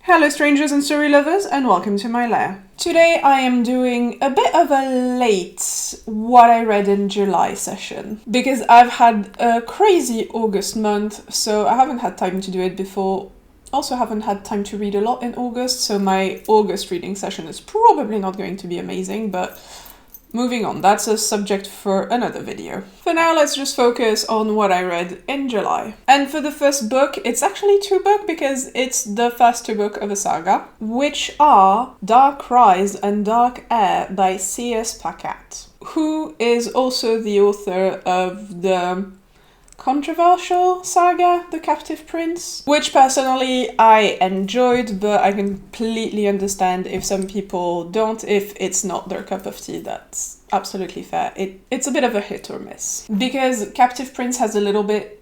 Hello strangers and story lovers, and welcome to my lair. Today I am doing a bit of a late what I read in July session, because I've had a crazy August month, so I haven't had time to do it before. Also haven't had time to read a lot in August, so my August reading session is probably not going to be amazing, but moving on, that's a subject for another video. For now, let's just focus on what I read in July. And for the first book, it's actually two books because it's the first two books of a saga, which are Dark Rise and Dark Heir by C.S. Pacat, who is also the author of the controversial saga, The Captive Prince, which personally I enjoyed, but I completely understand if some people don't, if it's not their cup of tea, that's absolutely fair. It's a bit of a hit or miss, because Captive Prince has a little bit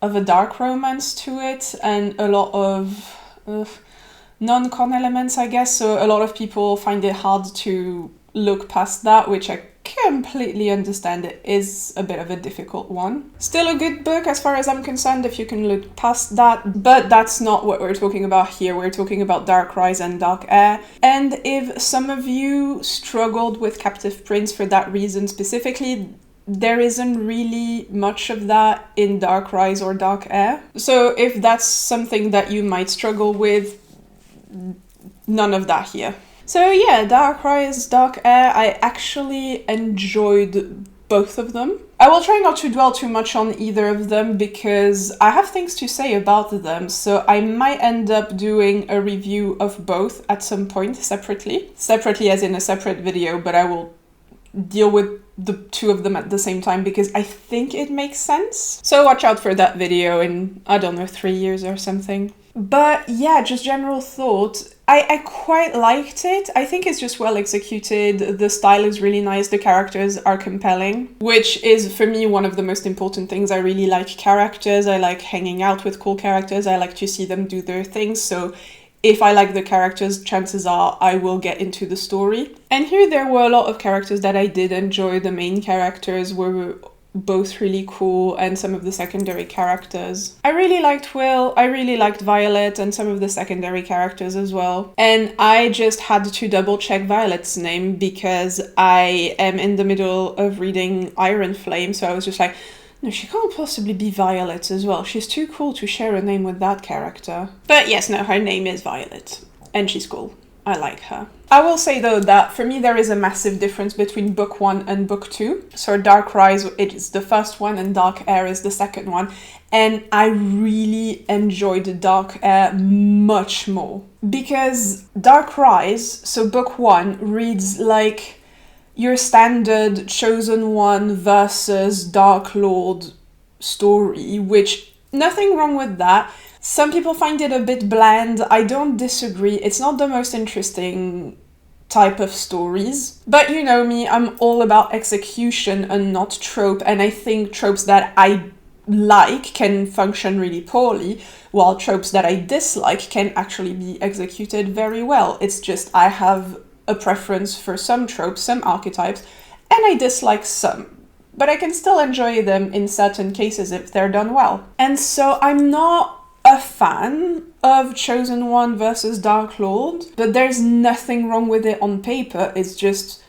of a dark romance to it, and a lot of non-con elements, I guess, so a lot of people find it hard to look past that, which I completely understand. It is a bit of a difficult one. Still a good book as far as I'm concerned if you can look past that, but that's not what we're talking about here. We're talking about Dark Rise and Dark Heir. And if some of you struggled with Captive Prince for that reason specifically, there isn't really much of that in Dark Rise or Dark Heir. So if that's something that you might struggle with, none of that here. So yeah, Dark Rise, Dark Heir, I actually enjoyed both of them. I will try not to dwell too much on either of them because I have things to say about them, so I might end up doing a review of both at some point separately. Separately as in a separate video, but I will deal with the two of them at the same time because I think it makes sense. So watch out for that video in, I don't know, 3 years or something. But yeah, just general thought. I quite liked it. I think it's just well executed. The style is really nice. The characters are compelling, which is for me one of the most important things. I really like characters. I like hanging out with cool characters. I like to see them do their things. So if I like the characters, chances are I will get into the story. And here there were a lot of characters that I did enjoy. The main characters were both really cool, and some of the secondary characters. I really liked Will, I really liked Violet, and some of the secondary characters as well. And I just had to double check Violet's name because I am in the middle of reading Iron Flame, so I was just like, no, she can't possibly be Violet as well. She's too cool to share a name with that character. But yes, no, her name is Violet, and she's cool. I like her. I will say though that for me there is a massive difference between book 1 and book 2. So Dark Rise is the first one and Dark Heir is the second one. And I really enjoyed Dark Heir much more. Because Dark Rise, so book 1, reads like your standard Chosen One versus Dark Lord story, which nothing wrong with that. Some people find it a bit bland. I don't disagree. It's not the most interesting type of stories. But you know me, I'm all about execution and not trope. And I think tropes that I like can function really poorly, while tropes that I dislike can actually be executed very well. It's just I have a preference for some tropes, some archetypes, and I dislike some. But I can still enjoy them in certain cases if they're done well. And so I'm not a fan of Chosen One versus Dark Lord, but there's nothing wrong with it on paper. It's just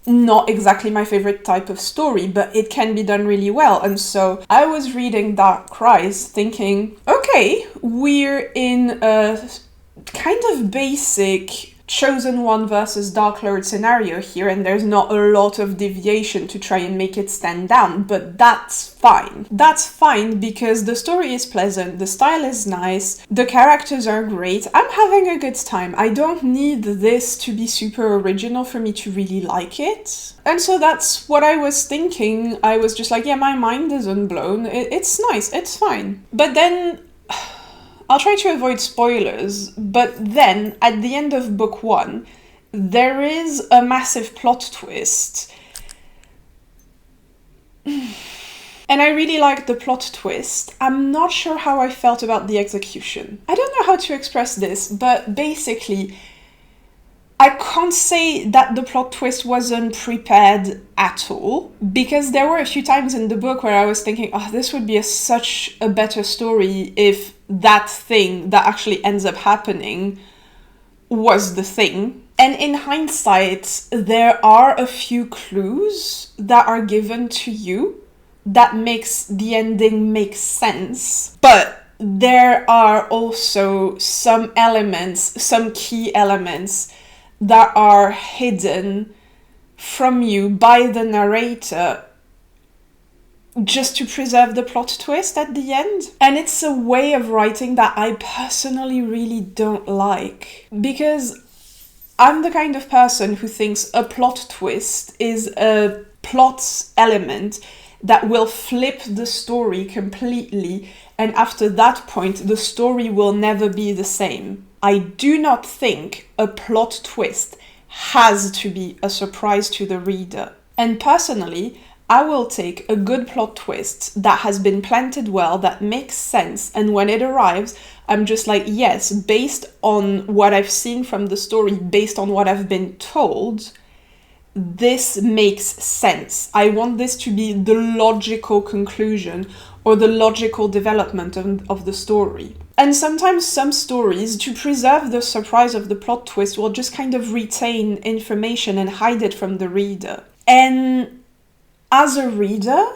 not exactly my favorite type of story, but it can be done really well. And so I was reading Dark Rise thinking, okay, we're in a kind of basic Chosen One versus Dark Lord scenario here, and there's not a lot of deviation to try and make it stand down, but that's fine. That's fine because the story is pleasant, the style is nice, the characters are great, I'm having a good time. I don't need this to be super original for me to really like it. And so that's what I was thinking. I was just like, yeah, my mind isn't blown, it's nice, it's fine. But then I'll try to avoid spoilers, but then, at the end of book 1, there is a massive plot twist. And I really liked the plot twist. I'm not sure how I felt about the execution. I don't know how to express this, but basically, I can't say that the plot twist wasn't prepared at all, because there were a few times in the book where I was thinking, oh, this would be such a better story if that thing that actually ends up happening was the thing. And in hindsight, there are a few clues that are given to you that makes the ending make sense. But there are also some elements, some key elements that are hidden from you by the narrator just to preserve the plot twist at the end. And it's a way of writing that I personally really don't like, because I'm the kind of person who thinks a plot twist is a plot element that will flip the story completely, and after that point, the story will never be the same. I do not think a plot twist has to be a surprise to the reader. And personally, I will take a good plot twist that has been planted well, that makes sense, and when it arrives, I'm just like, yes, based on what I've seen from the story, based on what I've been told, this makes sense. I want this to be the logical conclusion or the logical development of the story. And sometimes some stories, to preserve the surprise of the plot twist, will just kind of retain information and hide it from the reader. And as a reader,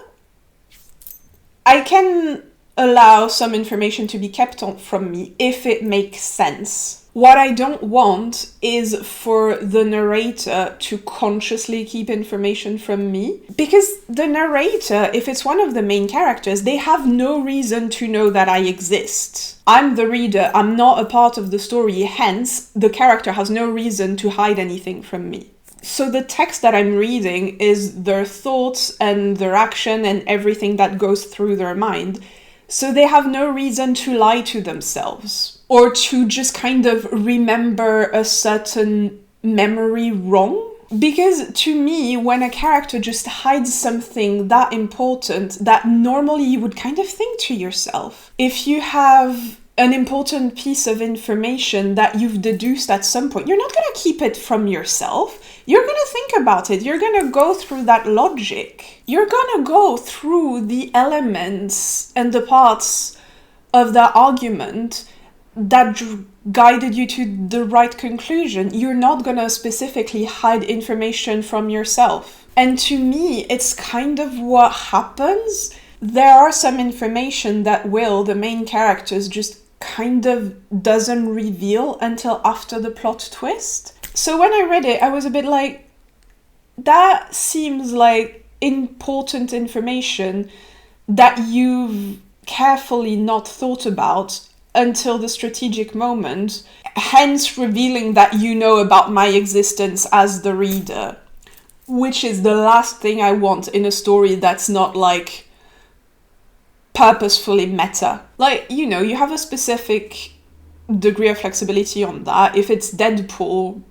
I can allow some information to be kept from me if it makes sense. What I don't want is for the narrator to consciously keep information from me, because the narrator, if it's one of the main characters, they have no reason to know that I exist. I'm the reader, I'm not a part of the story, hence the character has no reason to hide anything from me. So the text that I'm reading is their thoughts and their action and everything that goes through their mind. So they have no reason to lie to themselves or to just kind of remember a certain memory wrong. Because to me, when a character just hides something that important that normally you would kind of think to yourself, if you have an important piece of information that you've deduced at some point, you're not going to keep it from yourself. You're going to think about it. You're going to go through that logic. You're going to go through the elements and the parts of the argument that guided you to the right conclusion. You're not going to specifically hide information from yourself. And to me, it's kind of what happens. There are some information that the main characters just kind of doesn't reveal until after the plot twist. So when I read it, I was a bit like, that seems like important information that you've carefully not thought about until the strategic moment, hence revealing that you know about my existence as the reader, which is the last thing I want in a story that's not like purposefully meta. Like, you know, you have a specific degree of flexibility on that. If it's Deadpool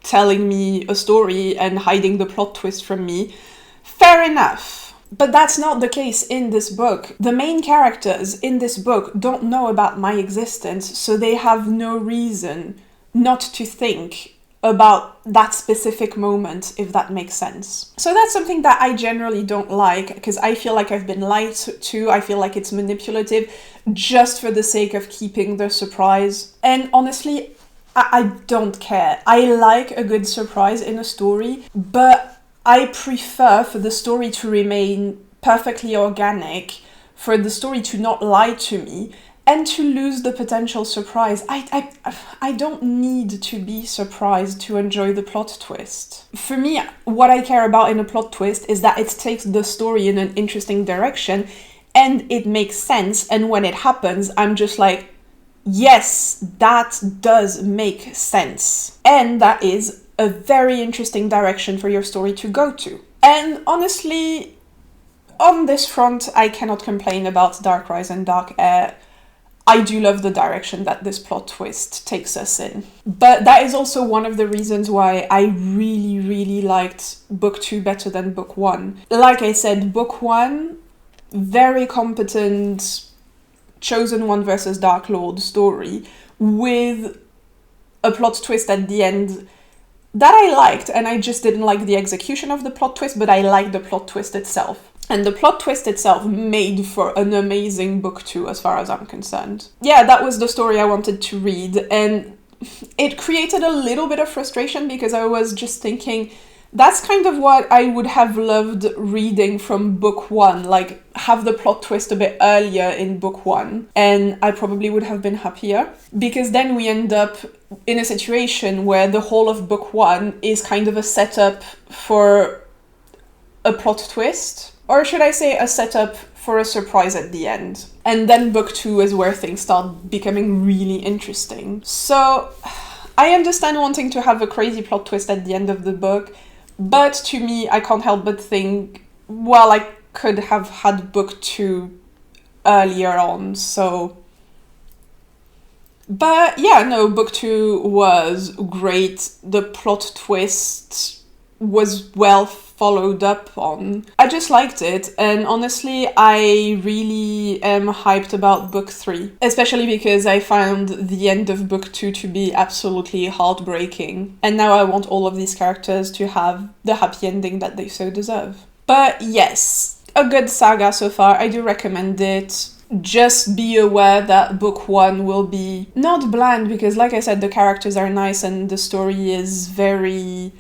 telling me a story and hiding the plot twist from me, fair enough. But that's not the case in this book. The main characters in this book don't know about my existence, so they have no reason not to think about that specific moment, if that makes sense. So that's something that I generally don't like, because I feel like I've been lied to. I feel like it's manipulative just for the sake of keeping the surprise. And honestly, I don't care. I like a good surprise in a story, but I prefer for the story to remain perfectly organic, for the story to not lie to me, and to lose the potential surprise. I don't need to be surprised to enjoy the plot twist. For me, what I care about in a plot twist is that it takes the story in an interesting direction and it makes sense, and when it happens, I'm just like, yes, that does make sense. And that is a very interesting direction for your story to go to. And honestly, on this front, I cannot complain about Dark Rise and Dark Heir. I do love the direction that this plot twist takes us in. But that is also one of the reasons why I really, really liked book 2 better than book 1. Like I said, book 1, very competent Chosen One versus Dark Lord story with a plot twist at the end that I liked, and I just didn't like the execution of the plot twist, but I liked the plot twist itself. And the plot twist itself made for an amazing book 2 as far as I'm concerned. Yeah, that was the story I wanted to read, and it created a little bit of frustration because I was just thinking, that's kind of what I would have loved reading from book 1, like have the plot twist a bit earlier in book 1, and I probably would have been happier, because then we end up in a situation where the whole of book 1 is kind of a setup for a plot twist, or should I say a setup for a surprise at the end. And then book 2 is where things start becoming really interesting. So I understand wanting to have a crazy plot twist at the end of the book, but to me, I can't help but think, well, I could have had book 2 earlier on, so... But yeah, no, book 2 was great. The plot twist was well followed up on. I just liked it, and honestly, I really am hyped about book 3, especially because I found the end of book 2 to be absolutely heartbreaking, and now I want all of these characters to have the happy ending that they so deserve. But yes, a good saga so far. I do recommend it. Just be aware that book 1 will be not bland, because like I said, the characters are nice and the story is very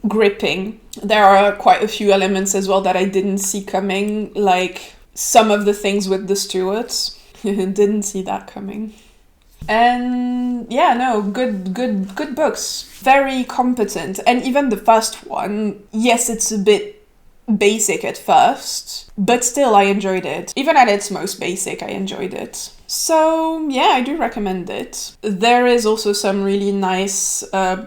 gripping. There are quite a few elements as well that I didn't see coming, like some of the things with the Stuarts. Didn't see that coming. And yeah, no, good books. Very competent. And even the first one, yes, it's a bit basic at first, but still I enjoyed it. Even at its most basic, I enjoyed it. So yeah, I do recommend it. There is also some really nice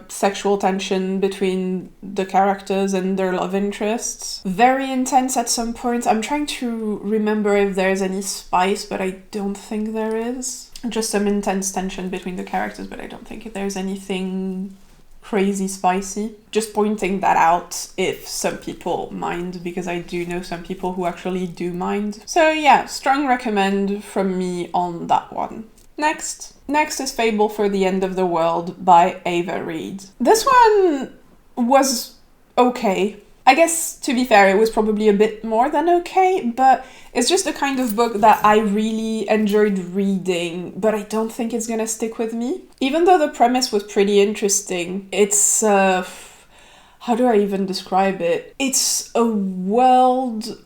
sexual tension between the characters and their love interests. Very intense at some points. I'm trying to remember if there's any spice, but I don't think there is. Just some intense tension between the characters, but I don't think there's anything crazy spicy. Just pointing that out if some people mind, because I do know some people who actually do mind. So yeah, strong recommend from me on that one. Next is Fable for the End of the World by Reid. This one was okay. I guess, to be fair, it was probably a bit more than okay, but it's just the kind of book that I really enjoyed reading, but I don't think it's gonna stick with me. Even though the premise was pretty interesting, it's, how do I even describe it? It's a world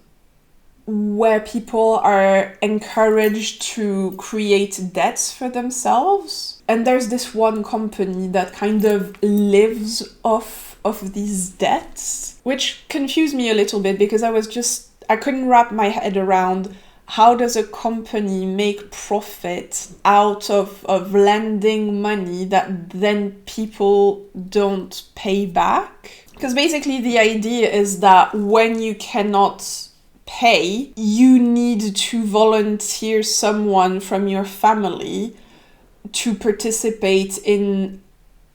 where people are encouraged to create debts for themselves. And there's this one company that kind of lives off of these debts, which confused me a little bit because I couldn't wrap my head around how does a company make profit out of lending money that then people don't pay back? Because basically the idea is that when you cannot pay, you need to volunteer someone from your family to participate in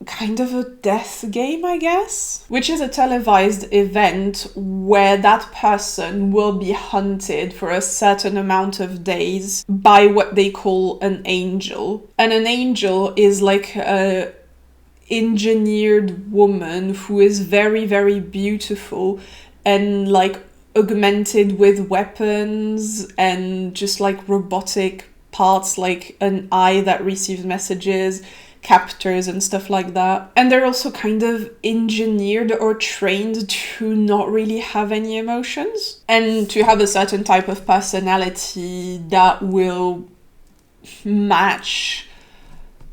kind of a death game, I guess, which is a televised event where that person will be hunted for a certain amount of days by what they call an angel. And an angel is like a engineered woman who is very, very beautiful and like augmented with weapons and just like robotic parts, like an eye that receives messages, captors and stuff like that. And they're also kind of engineered or trained to not really have any emotions and to have a certain type of personality that will match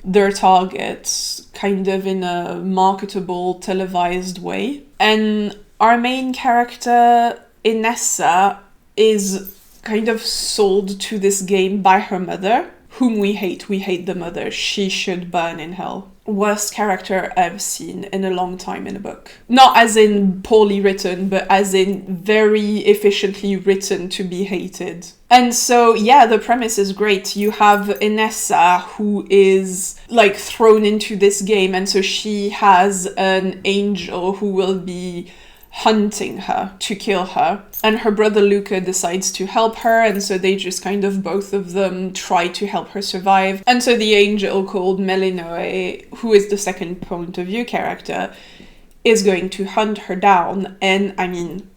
their targets kind of in a marketable, televised way. And our main character, Inessa, is kind of sold to this game by her mother, whom we hate. We hate the mother. She should burn in hell. Worst character I've seen in a long time in a book. Not as in poorly written, but as in very efficiently written to be hated. And so, yeah, the premise is great. You have Inessa, who is like thrown into this game, and so she has an angel who will be hunting her to kill her, and her brother Luca decides to help her, and so they just kind of both of them try to help her survive. And so the angel called Melinoe, who is the second point of view character, is going to hunt her down. And I mean,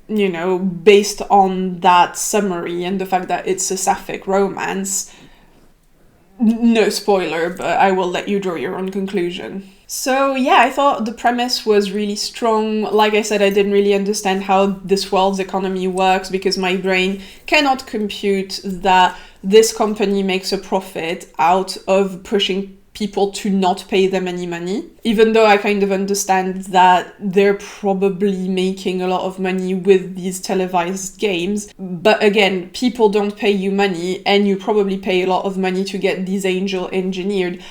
you know, based on that summary and the fact that it's a sapphic romance, no spoiler, but I will let you draw your own conclusion. So yeah, I thought the premise was really strong. Like I said, I didn't really understand how this world's economy works because my brain cannot compute that this company makes a profit out of pushing people to not pay them any money, even though I kind of understand that they're probably making a lot of money with these televised games. But again, people don't pay you money, and you probably pay a lot of money to get these angel engineered.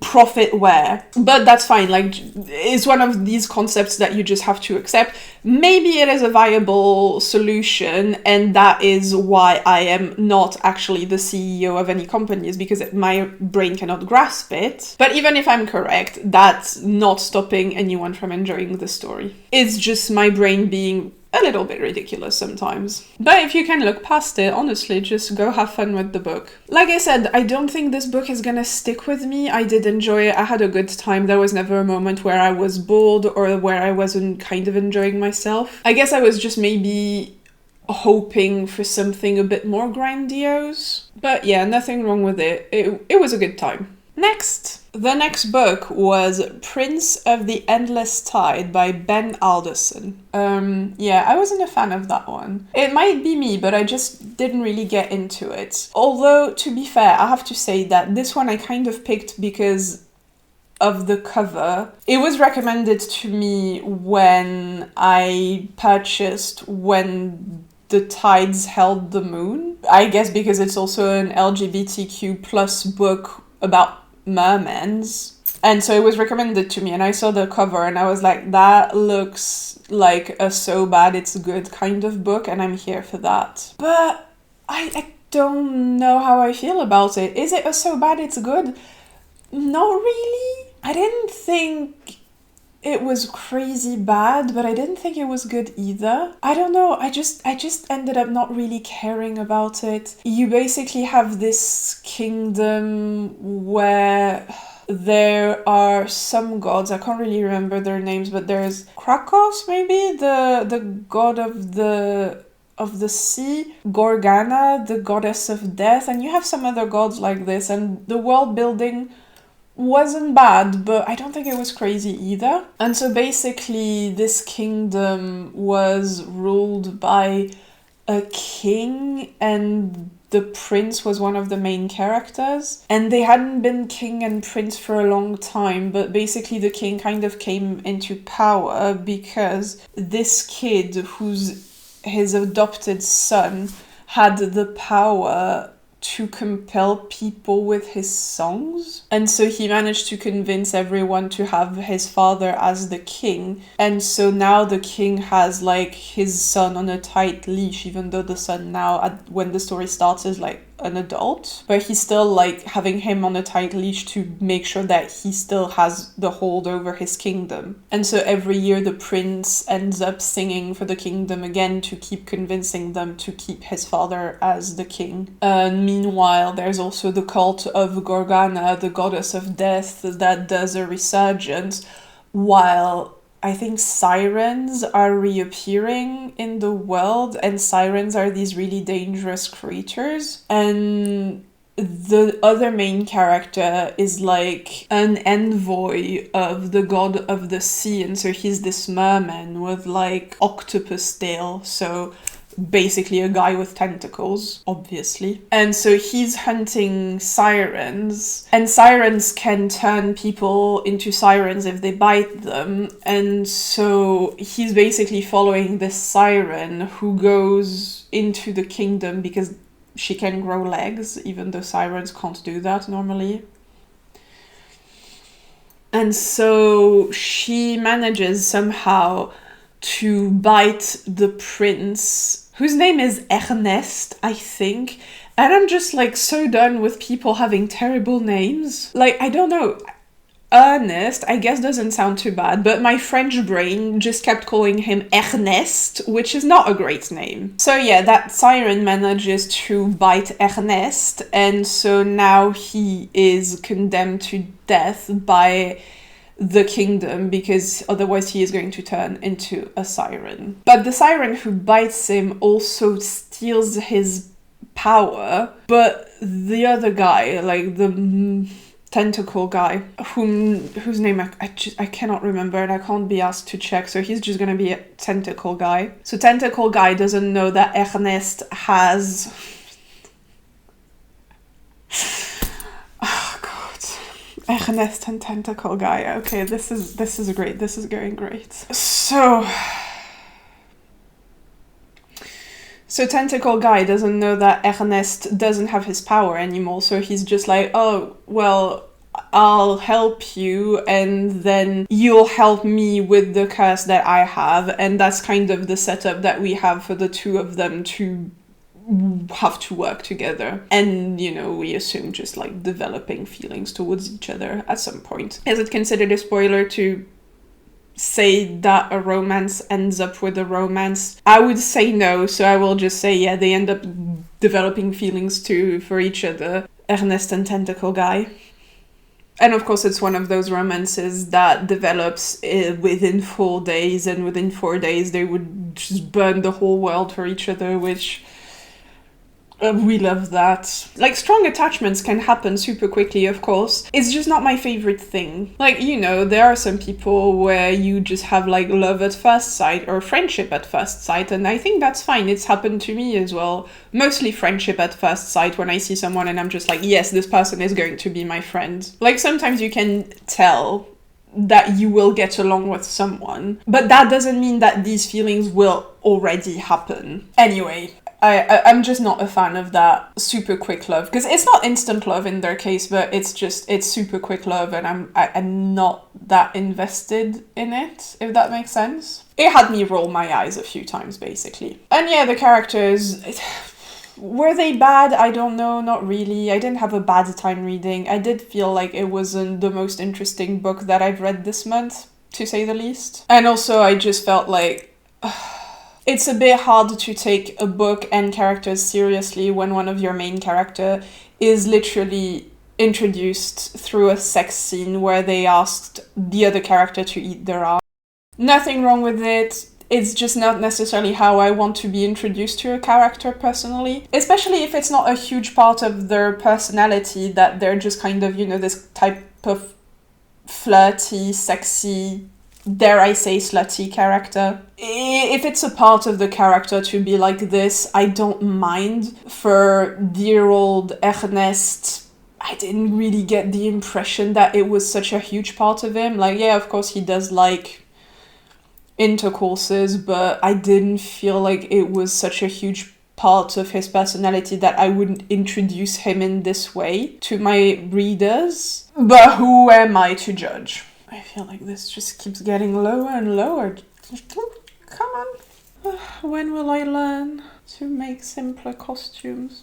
Profit where? But that's fine, like, it's one of these concepts that you just have to accept. Maybe it is a viable solution, and that is why I am not actually the CEO of any companies, because my brain cannot grasp it. But even if I'm correct, that's not stopping anyone from enjoying the story. It's just my brain being a little bit ridiculous sometimes. But if you can look past it, honestly, just go have fun with the book. Like I said, I don't think this book is gonna stick with me. I did enjoy it. I had a good time. There was never a moment where I was bored or where I wasn't kind of enjoying myself. I guess I was just maybe hoping for something a bit more grandiose. But yeah, nothing wrong with it. It was a good time. The next book was Prince of the Endless Tide by Ben Alderson. Yeah, I wasn't a fan of that one. It might be me, but I just didn't really get into it. Although, to be fair, I have to say that this one I kind of picked because of the cover. It was recommended to me when I purchased When the Tides Held the Moon. I guess because it's also an LGBTQ plus book about mermaids, and so it was recommended to me, and I saw the cover and I was like, that looks like a so bad it's good kind of book, and I'm here for that. But I don't know how I feel about it. Is it a so bad it's good? Not really. I didn't think it was crazy bad, but I didn't think it was good either. I don't know, I just ended up not really caring about it. You basically have this kingdom where there are some gods, I can't really remember their names, but there's Krakos, maybe, the god of the sea, Gorgana, the goddess of death, and you have some other gods like this, and the world building wasn't bad, but I don't think it was crazy either. And so basically this kingdom was ruled by a king, and the prince was one of the main characters. And they hadn't been king and prince for a long time, but basically the king kind of came into power because this kid, who's his adopted son, had the power to compel people with his songs. And so he managed to convince everyone to have his father as the king. And so now the king has like his son on a tight leash, even though the son now, when the story starts, is like an adult. But he's still like having him on a tight leash to make sure that he still has the hold over his kingdom. And so every year the prince ends up singing for the kingdom again to keep convincing them to keep his father as the king. Meanwhile, there's also the cult of Gorgana, the goddess of death, that does a resurgence, while I think sirens are reappearing in the world, and sirens are these really dangerous creatures. And the other main character is like an envoy of the god of the sea, and so he's this merman with like octopus tail, so basically a guy with tentacles, obviously. And so he's hunting sirens, and sirens can turn people into sirens if they bite them. And so he's basically following this siren who goes into the kingdom because she can grow legs, even though sirens can't do that normally. And so she manages somehow to bite the prince, whose name is Ernest, I think. And I'm just like so done with people having terrible names. Like, I don't know. Ernest, I guess, doesn't sound too bad, but my French brain just kept calling him Ernest, which is not a great name. So yeah, that siren manages to bite Ernest, and so now he is condemned to death by the kingdom, because otherwise he is going to turn into a siren. But the siren who bites him also steals his power, but the other guy, like the tentacle guy, whose name I cannot remember, and I can't be asked to check, so he's just gonna be a tentacle guy. So tentacle guy doesn't know that Ernest has... oh god, Ernest and tentacle guy. Okay, this is great. This is going great. So tentacle guy doesn't know that Ernest doesn't have his power anymore, so he's just like, oh, well, I'll help you, and then you'll help me with the curse that I have, and that's kind of the setup that we have for the two of them to have to work together. And, you know, we assume just like developing feelings towards each other at some point. Is it considered a spoiler to say that a romance ends up with a romance? I would say no, so I will just say, yeah, they end up developing feelings too for each other, Ernest and tentacle guy. And of course it's one of those romances that develops within 4 days, and within 4 days they would just burn the whole world for each other, which... we love that. Like, strong attachments can happen super quickly, of course. It's just not my favorite thing. Like, you know, there are some people where you just have, like, love at first sight or friendship at first sight, and I think that's fine. It's happened to me as well. Mostly friendship at first sight, when I see someone and I'm just like, yes, this person is going to be my friend. Like, sometimes you can tell that you will get along with someone, but that doesn't mean that these feelings will already happen. Anyway, I'm just not a fan of that super quick love, because it's not instant love in their case, but it's super quick love, and I'm not that invested in it, if that makes sense. It had me roll my eyes a few times, basically. And yeah, the characters, were they bad? I don't know, not really. I didn't have a bad time reading. I did feel like it wasn't the most interesting book that I've read this month, to say the least. And also I just felt like... it's a bit hard to take a book and characters seriously when one of your main character is literally introduced through a sex scene where they asked the other character to eat their ass. Nothing wrong with it. It's just not necessarily how I want to be introduced to a character personally. Especially if it's not a huge part of their personality, that they're just kind of, you know, this type of flirty, sexy, dare I say, slutty character. If it's a part of the character to be like this, I don't mind. For dear old Ernest, I didn't really get the impression that it was such a huge part of him. Like, yeah, of course he does like intercourses, but I didn't feel like it was such a huge part of his personality that I wouldn't introduce him in this way to my readers. But who am I to judge? I feel like this just keeps getting lower and lower. Come on. When will I learn to make simpler costumes?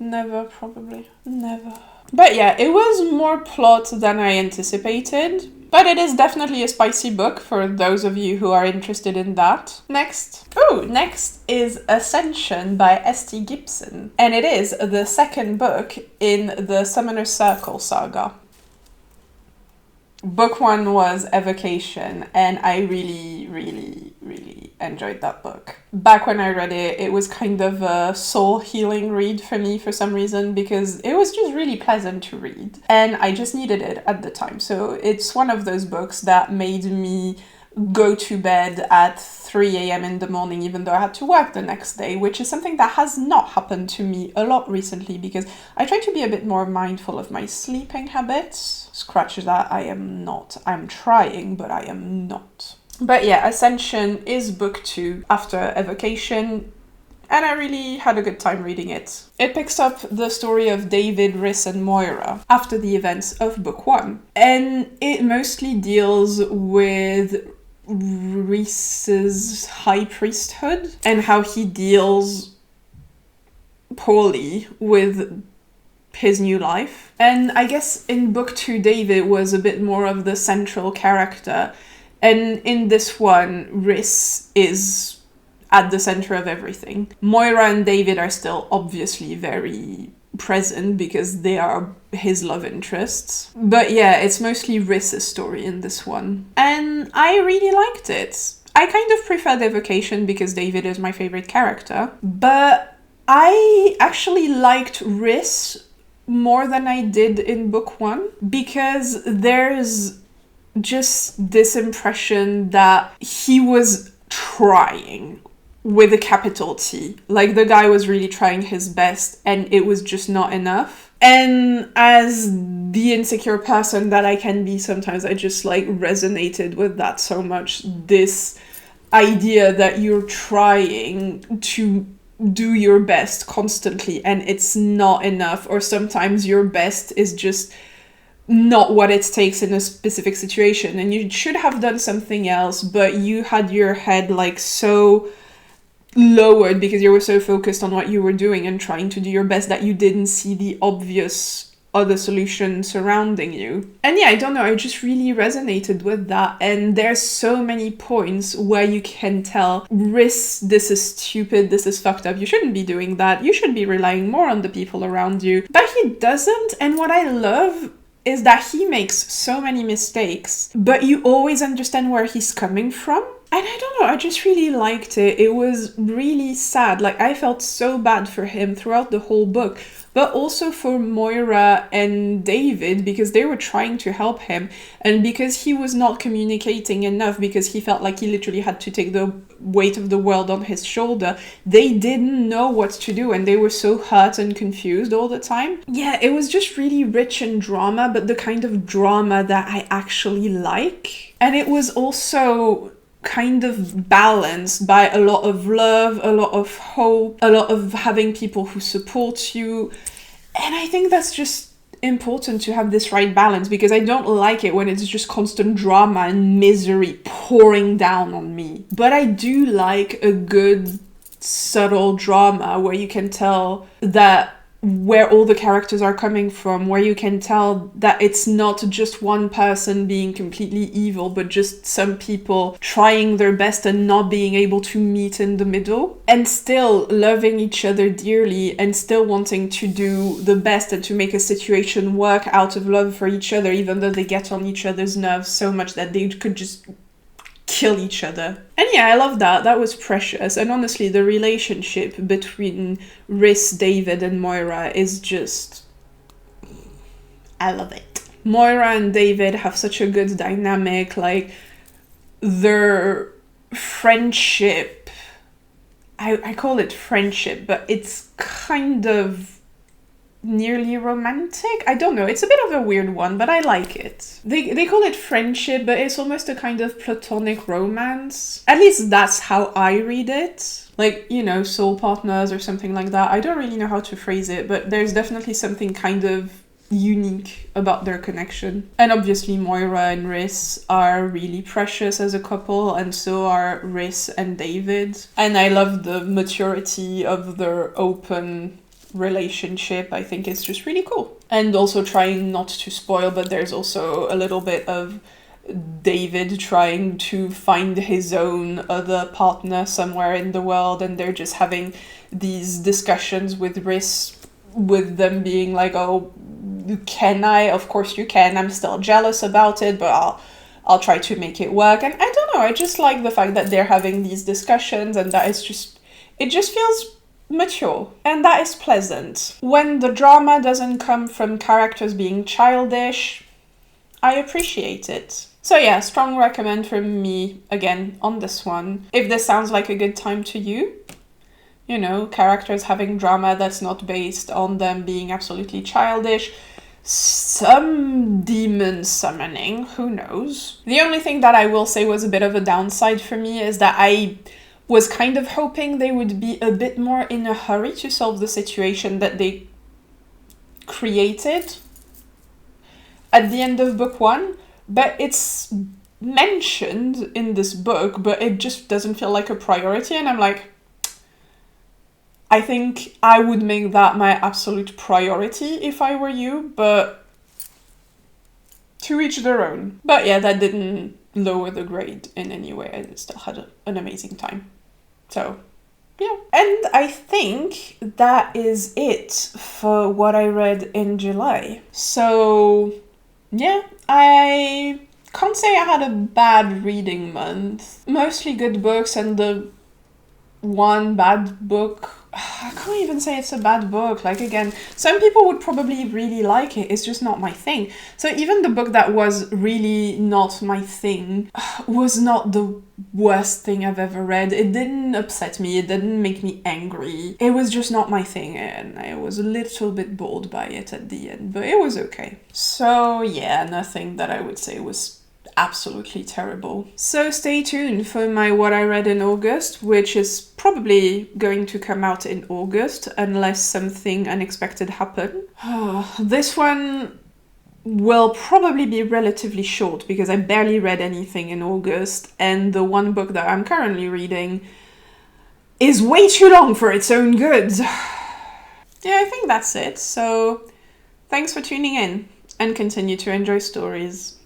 Never, probably. Never. But yeah, it was more plot than I anticipated. But it is definitely a spicy book for those of you who are interested in that. Next is Ascension by S.T. Gibson. And it is the second book in the Summoner's Circle saga. Book 1 was Evocation, and I really, really, really enjoyed that book. Back when I read it, it was kind of a soul-healing read for me for some reason, because it was just really pleasant to read, and I just needed it at the time. So it's one of those books that made me go to bed at 3 a.m. in the morning, even though I had to work the next day, which is something that has not happened to me a lot recently, because I try to be a bit more mindful of my sleeping habits. Scratch that, I am not. I'm trying, but I am not. But yeah, Ascension is book 2 after Evocation, and I really had a good time reading it. It picks up the story of David, Rhys, and Moira after the events of book 1, and it mostly deals with Rhys's high priesthood and how he deals poorly with his new life. And I guess in book 2, David was a bit more of the central character, and in this one, Rhys is at the center of everything. Moira and David are still obviously very present because they are his love interests. But yeah, it's mostly Rhys's story in this one. And I really liked it. I kind of prefer the Evocation because David is my favorite character. But I actually liked Rhys more than I did in book 1 because there's just this impression that he was trying with a capital T. Like, the guy was really trying his best and it was just not enough. And as the insecure person that I can be sometimes, I just like resonated with that so much. This idea that you're trying to do your best constantly and it's not enough, or sometimes your best is just not what it takes in a specific situation and you should have done something else, but you had your head like so lowered because you were so focused on what you were doing and trying to do your best that you didn't see the obvious other solution surrounding you. And yeah, I don't know, I just really resonated with that. And there's so many points where you can tell, Rhys, this is stupid, this is fucked up, you shouldn't be doing that, you should be relying more on the people around you. But he doesn't, and what I love is that he makes so many mistakes, but you always understand where he's coming from. And I don't know, I just really liked it. It was really sad. Like, I felt so bad for him throughout the whole book, but also for Moira and David because they were trying to help him. And because he was not communicating enough, because he felt like he literally had to take the weight of the world on his shoulder, they didn't know what to do and they were so hurt and confused all the time. Yeah, it was just really rich in drama, but the kind of drama that I actually like. And it was also kind of balanced by a lot of love, a lot of hope, a lot of having people who support you. And I think that's just important to have this right balance, because I don't like it when it's just constant drama and misery pouring down on me. But I do like a good subtle drama where you can tell that where all the characters are coming from, where you can tell that it's not just one person being completely evil, but just some people trying their best and not being able to meet in the middle, and still loving each other dearly and still wanting to do the best and to make a situation work out of love for each other, even though they get on each other's nerves so much that they could just kill each other. And yeah, I love that. That was precious. And honestly, the relationship between Rhys, David, and Moira is just... I love it. Moira and David have such a good dynamic. Like, their friendship... I call it friendship, but it's kind of nearly romantic. I don't know, it's a bit of a weird one, but I like it. They call it friendship, but it's almost a kind of platonic romance. At least that's how I read it. Like, you know, soul partners or something like that. I don't really know how to phrase it, but there's definitely something kind of unique about their connection. And obviously Moira and Rhys are really precious as a couple, and so are Rhys and David. And I love the maturity of their open relationship. I think it's just really cool. And also trying not to spoil, but there's also a little bit of David trying to find his own other partner somewhere in the world, and they're just having these discussions with Rhys, with them being like, oh, can I? Of course you can. I'm still jealous about it, but I'll try to make it work. And I don't know, I just like the fact that they're having these discussions, and that it's just, it just feels mature, and that is pleasant. When the drama doesn't come from characters being childish, I appreciate it. So yeah, strong recommend from me again on this one. If this sounds like a good time to you, you know, characters having drama that's not based on them being absolutely childish, some demon summoning, who knows. The only thing that I will say was a bit of a downside for me is that I was kind of hoping they would be a bit more in a hurry to solve the situation that they created at the end of book 1, but it's mentioned in this book, but it just doesn't feel like a priority, and I'm like, I think I would make that my absolute priority if I were you, but to each their own. But yeah, that didn't lower the grade in any way. I still had an amazing time. So yeah. And I think that is it for what I read in July. So, yeah, I can't say I had a bad reading month. Mostly good books, and the one bad book, I can't even say it's a bad book. Like, again, some people would probably really like it. It's just not my thing. So even the book that was really not my thing was not the worst thing I've ever read. It didn't upset me. It didn't make me angry. It was just not my thing, and I was a little bit bored by it at the end, but it was okay. So yeah, nothing that I would say was absolutely terrible. So stay tuned for my What I Read in August, which is probably going to come out in August unless something unexpected happens. This one will probably be relatively short because I barely read anything in August, and the one book that I'm currently reading is way too long for its own good. Yeah, I think that's it. So thanks for tuning in, and continue to enjoy stories.